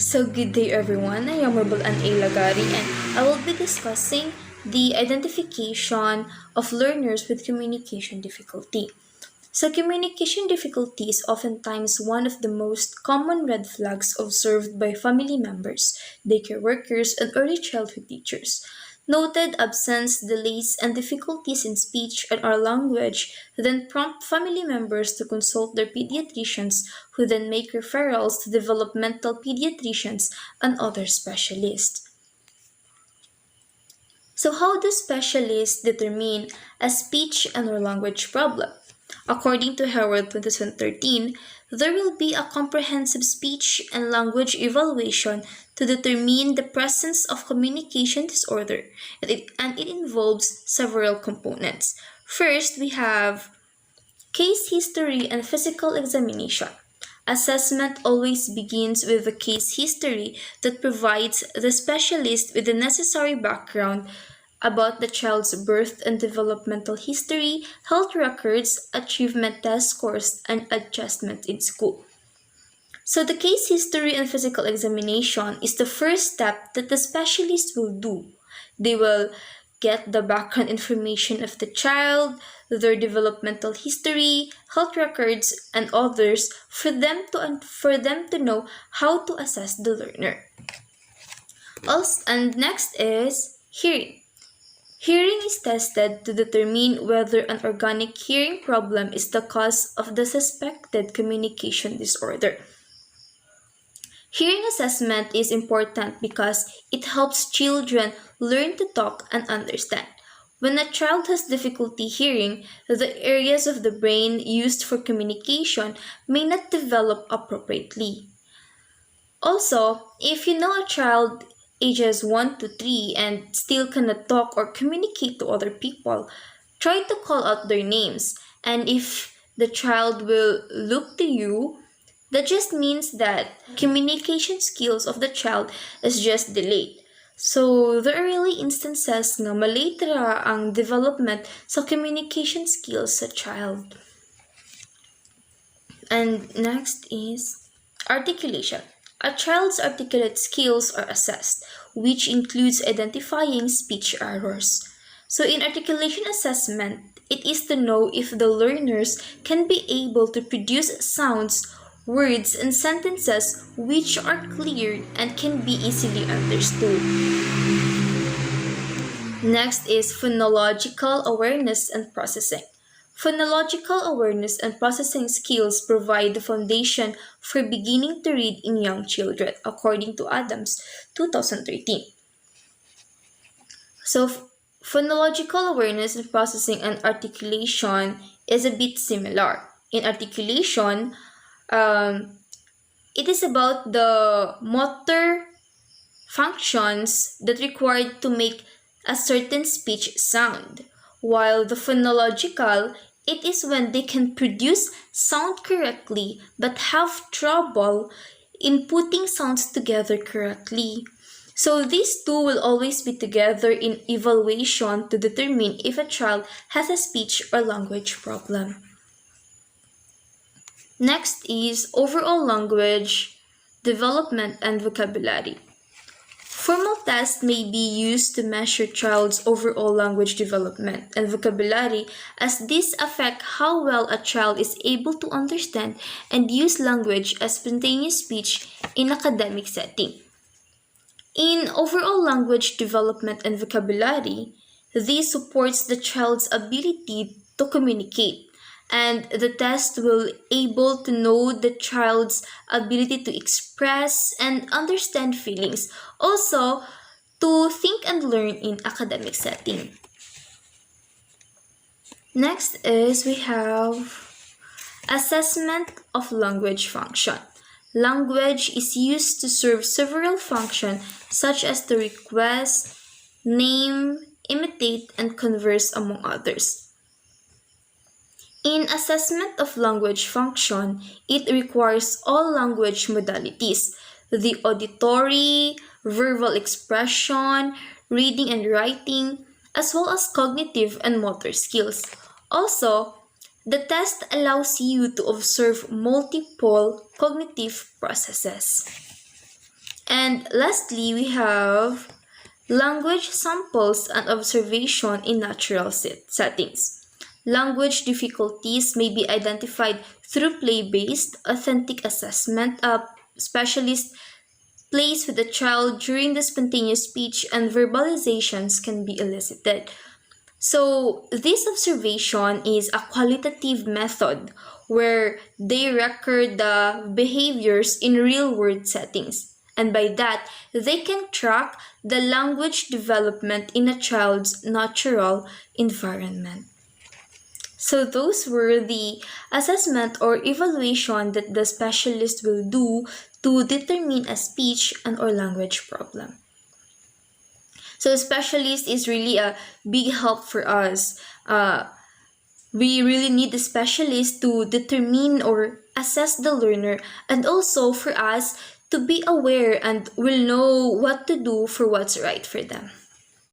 So good day everyone, I am Rebel and A. Lagare and I will be discussing the identification of learners with communication difficulty. So communication difficulty is oftentimes one of the most common red flags observed by family members, daycare workers, and early childhood teachers. Noted absence, delays, and difficulties in speech and or language then prompt family members to consult their pediatricians, who then make referrals to developmental pediatricians and other specialists. So, how do specialists determine a speech and or language problem? According to Howard 2013, there will be a comprehensive speech and language evaluation to determine the presence of communication disorder, and it involves several components. First, we have case history and physical examination. Assessment always begins with the case history that provides the specialist with the necessary background about the child's birth and developmental history, health records, achievement test scores, and adjustment in school. So, the case history and physical examination is the first step that the specialist will do. They will get the background information of the child, their developmental history, health records, and others for them to know how to assess the learner. Also, and next is hearing. Hearing is tested to determine whether an organic hearing problem is the cause of the suspected communication disorder. Hearing assessment is important because it helps children learn to talk and understand. When a child has difficulty hearing, the areas of the brain used for communication may not develop appropriately. Also, if you know a child ages 1 to 3 and still cannot talk or communicate to other people, try to call out their names. And if the child will look to you, that just means that communication skills of the child is just delayed. So, there are really instances nga malate ra ang development sa communication skills sa child. And next is articulation. A child's articulate skills are assessed, which includes identifying speech errors. So, in articulation assessment, it is to know if the learners can be able to produce sounds, words, and sentences which are clear and can be easily understood. Next is phonological awareness and processing. Phonological awareness and processing skills provide the foundation for beginning to read in young children, according to Adams, 2013. So, phonological awareness and processing and articulation is a bit similar. In articulation, it is about the motor functions that required to make a certain speech sound, while the phonological, it is when they can produce sound correctly but have trouble in putting sounds together correctly. So these two will always be together in evaluation to determine if a child has a speech or language problem. Next is overall language development and vocabulary. Formal tests may be used to measure child's overall language development and vocabulary, as these affect how well a child is able to understand and use language as spontaneous speech in academic setting. In overall language development and vocabulary, this supports the child's ability to communicate, and the test will able to know the child's ability to express and understand feelings, also to think and learn in academic setting. Next is we have assessment of language function. Language is used to serve several functions such as to request, name, imitate, and converse, among others. In assessment of language function, it requires all language modalities: the auditory, verbal expression, reading and writing, as well as cognitive and motor skills. Also, the test allows you to observe multiple cognitive processes. And lastly, we have language samples and observation in natural settings. Language difficulties may be identified through play-based, authentic assessment. A specialist plays with the child during the spontaneous speech and verbalizations can be elicited. So, this observation is a qualitative method where they record the behaviors in real world settings. And by that, they can track the language development in a child's natural environment. So, those were the assessment or evaluation that the specialist will do to determine a speech and or language problem. So specialist is really a big help for us. We really need a specialist to determine or assess the learner and also for us to be aware and will know what to do for what's right for them.